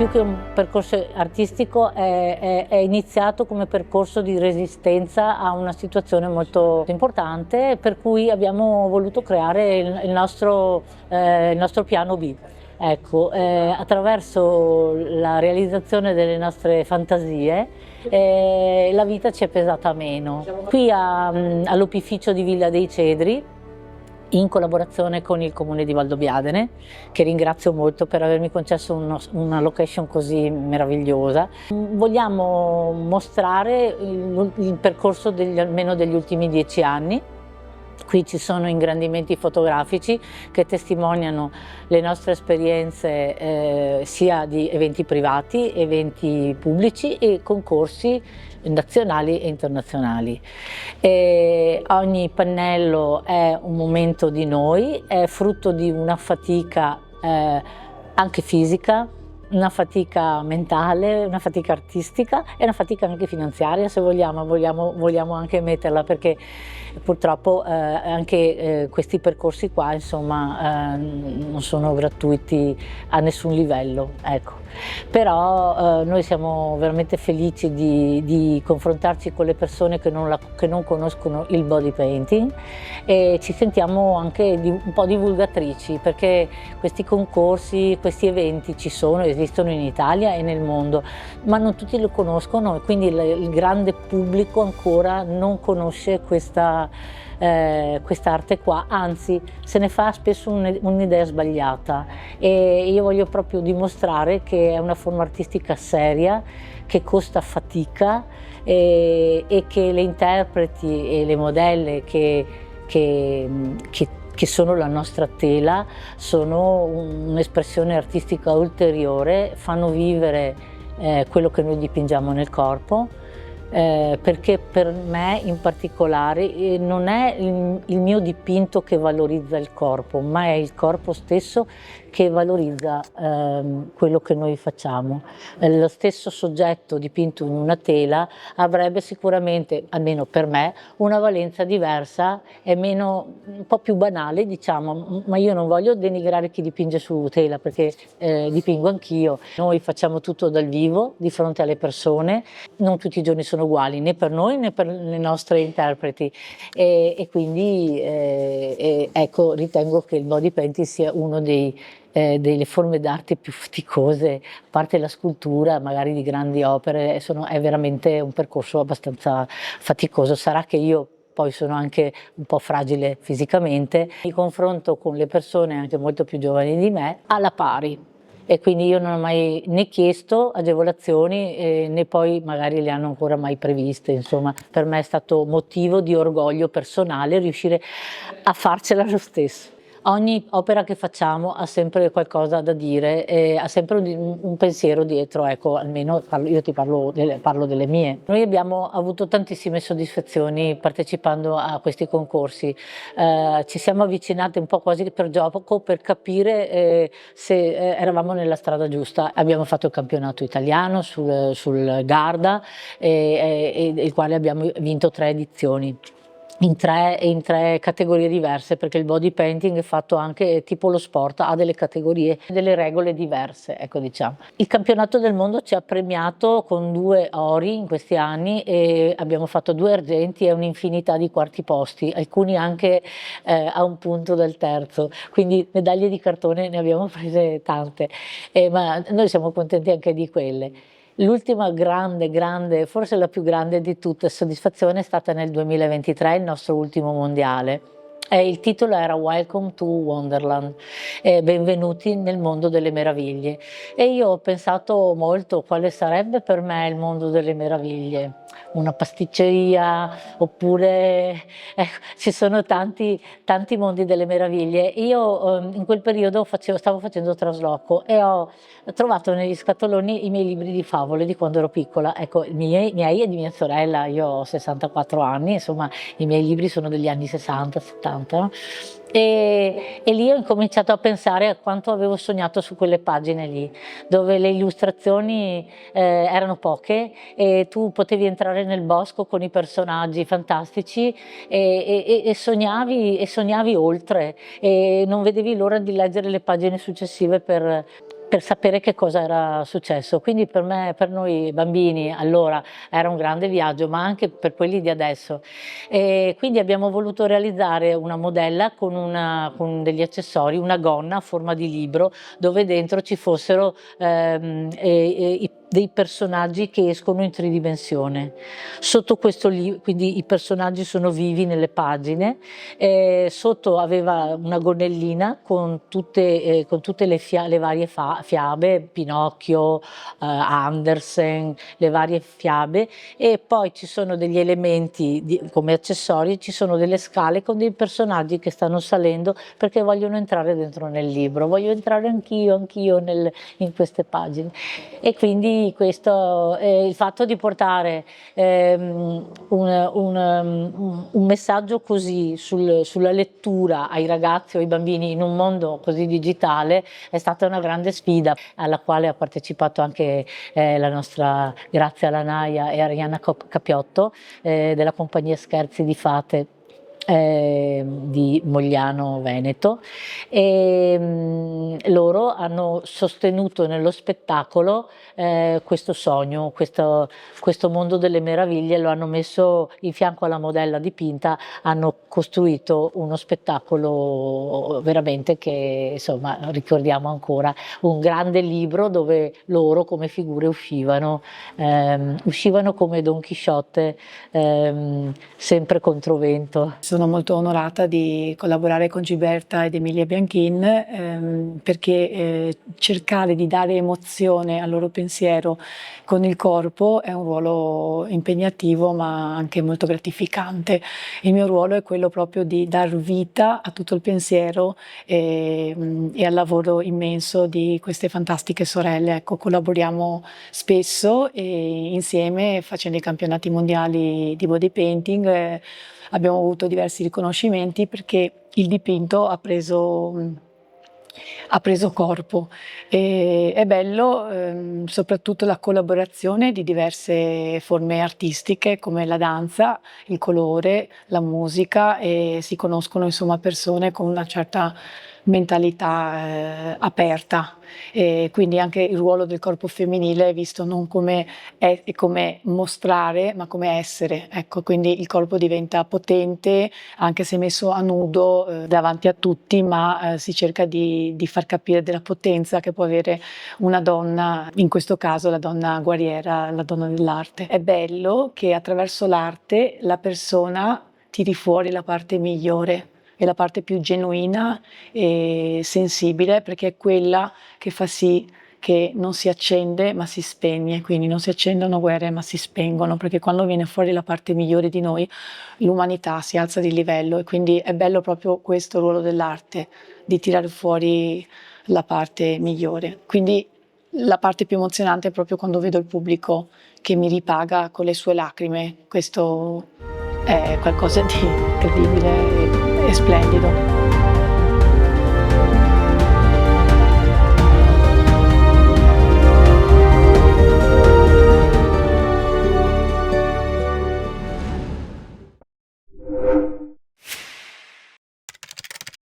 più che un percorso artistico è iniziato come percorso di resistenza a una situazione molto importante, per cui abbiamo voluto creare il nostro piano B. Ecco, attraverso la realizzazione delle nostre fantasie la vita ci è pesata meno. Qui all'opificio di Villa dei Cedri, in collaborazione con il Comune di Valdobbiadene, che ringrazio molto per avermi concesso una location così meravigliosa, vogliamo mostrare il percorso almeno degli ultimi 10 anni. Qui ci sono ingrandimenti fotografici che testimoniano le nostre esperienze sia di eventi privati, eventi pubblici e concorsi nazionali e internazionali. Ogni pannello è un momento di noi, è frutto di una fatica anche fisica, una fatica mentale, una fatica artistica e una fatica anche finanziaria, se vogliamo anche metterla, perché purtroppo anche questi percorsi qua, insomma, non sono gratuiti a nessun livello, ecco. Però noi siamo veramente felici di confrontarci con le persone che non conoscono il body painting, e ci sentiamo anche un po' divulgatrici, perché questi concorsi, questi eventi esistono in Italia e nel mondo, ma non tutti lo conoscono, e quindi il grande pubblico ancora non conosce questa arte qua, anzi se ne fa spesso un'idea sbagliata, e io voglio proprio dimostrare che è una forma artistica seria, che costa fatica, e che le interpreti e le modelle che sono la nostra tela sono un'espressione artistica ulteriore, fanno vivere quello che noi dipingiamo nel corpo, perché per me in particolare non è il mio dipinto che valorizza il corpo, ma è il corpo stesso che valorizza quello che noi facciamo. Lo stesso soggetto dipinto in una tela avrebbe sicuramente, almeno per me, una valenza diversa e un po' più banale, diciamo, ma io non voglio denigrare chi dipinge su tela, perché dipingo anch'io. Noi facciamo tutto dal vivo, di fronte alle persone, non tutti i giorni sono uguali, né per noi né per le nostre interpreti, e quindi ecco, ritengo che il body painting sia uno delle forme d'arte più faticose, a parte la scultura magari di grandi opere, è veramente un percorso abbastanza faticoso. Sarà che io poi sono anche un po' fragile fisicamente, mi confronto con le persone anche molto più giovani di me alla pari, e quindi io non ho mai né chiesto agevolazioni né poi magari le hanno ancora mai previste. Insomma, per me è stato motivo di orgoglio personale riuscire a farcela lo stesso. Ogni opera che facciamo ha sempre qualcosa da dire, ha sempre un pensiero dietro, ecco, almeno io parlo delle mie. Noi abbiamo avuto tantissime soddisfazioni partecipando a questi concorsi, ci siamo avvicinati un po' quasi per gioco, per capire se eravamo nella strada giusta. Abbiamo fatto il campionato italiano sul Garda, il quale abbiamo vinto 3 edizioni. In tre categorie diverse, perché il body painting è fatto anche tipo lo sport, ha delle categorie, delle regole diverse, ecco, diciamo. Il campionato del mondo ci ha premiato con 2 ori in questi anni, e abbiamo fatto 2 argenti e un'infinità di quarti posti, alcuni anche a un punto del terzo, quindi medaglie di cartone ne abbiamo prese tante, ma noi siamo contenti anche di quelle. L'ultima grande, forse la più grande di tutte, soddisfazione è stata nel 2023, il nostro ultimo mondiale. Il titolo era Welcome to Wonderland, benvenuti nel mondo delle meraviglie. E io ho pensato molto quale sarebbe per me il mondo delle meraviglie. Una pasticceria, oppure ci sono tanti mondi delle meraviglie. Io in quel periodo stavo facendo trasloco e ho trovato negli scatoloni i miei libri di favole di quando ero piccola, ecco, i miei e di mia sorella. Io ho 64 anni, insomma i miei libri sono degli anni 60-70. E lì ho incominciato a pensare a quanto avevo sognato su quelle pagine lì, dove le illustrazioni erano poche e tu potevi entrare nel bosco con i personaggi fantastici e sognavi oltre, e non vedevi l'ora di leggere le pagine successive per per sapere che cosa era successo. Quindi per me, per noi bambini allora era un grande viaggio, ma anche per quelli di adesso. E quindi abbiamo voluto realizzare una modella con degli accessori, una gonna a forma di libro dove dentro ci fossero dei personaggi che escono in tridimensione. Sotto questo libro, quindi i personaggi sono vivi nelle pagine, sotto aveva una gonnellina con tutte le varie fiabe, Pinocchio, Andersen, le varie fiabe, e poi ci sono degli elementi come accessori, ci sono delle scale con dei personaggi che stanno salendo perché vogliono entrare dentro nel libro, voglio entrare anch'io in queste pagine. E quindi questo, il fatto di portare un messaggio così sulla lettura ai ragazzi o ai bambini in un mondo così digitale è stata una grande sfida alla quale ha partecipato anche la nostra Grazia Lanaia e Arianna Capiotto della compagnia Scherzi di Fate di Mogliano Veneto, e loro hanno sostenuto nello spettacolo questo sogno, questo mondo delle meraviglie, lo hanno messo in fianco alla modella dipinta, hanno costruito uno spettacolo veramente che insomma ricordiamo ancora, un grande libro dove loro come figure uscivano come Don Chisciotte, sempre controvento. Sono molto onorata di collaborare con Giberta ed Emilia Bianchin perché cercare di dare emozione al loro pensiero con il corpo è un ruolo impegnativo ma anche molto gratificante. Il mio ruolo è quello proprio di dar vita a tutto il pensiero e al lavoro immenso di queste fantastiche sorelle. Ecco, collaboriamo spesso e insieme facendo i campionati mondiali di body painting. Abbiamo avuto diversi riconoscimenti perché il dipinto ha preso corpo. E è bello soprattutto la collaborazione di diverse forme artistiche come la danza, il colore, la musica, e si conoscono insomma persone con una certa mentalità aperta, e quindi anche il ruolo del corpo femminile è visto non come mostrare ma come essere, ecco, quindi il corpo diventa potente anche se messo a nudo davanti a tutti, ma si cerca di far capire della potenza che può avere una donna, in questo caso la donna guerriera, la donna dell'arte. È bello che attraverso l'arte la persona tiri fuori la parte migliore, è la parte più genuina e sensibile, perché è quella che fa sì che non si accende ma si spegne, quindi non si accendono guerre ma si spengono, perché quando viene fuori la parte migliore di noi l'umanità si alza di livello, e quindi è bello proprio questo ruolo dell'arte, di tirare fuori la parte migliore. Quindi la parte più emozionante è proprio quando vedo il pubblico che mi ripaga con le sue lacrime. Questo è qualcosa di incredibile e splendido.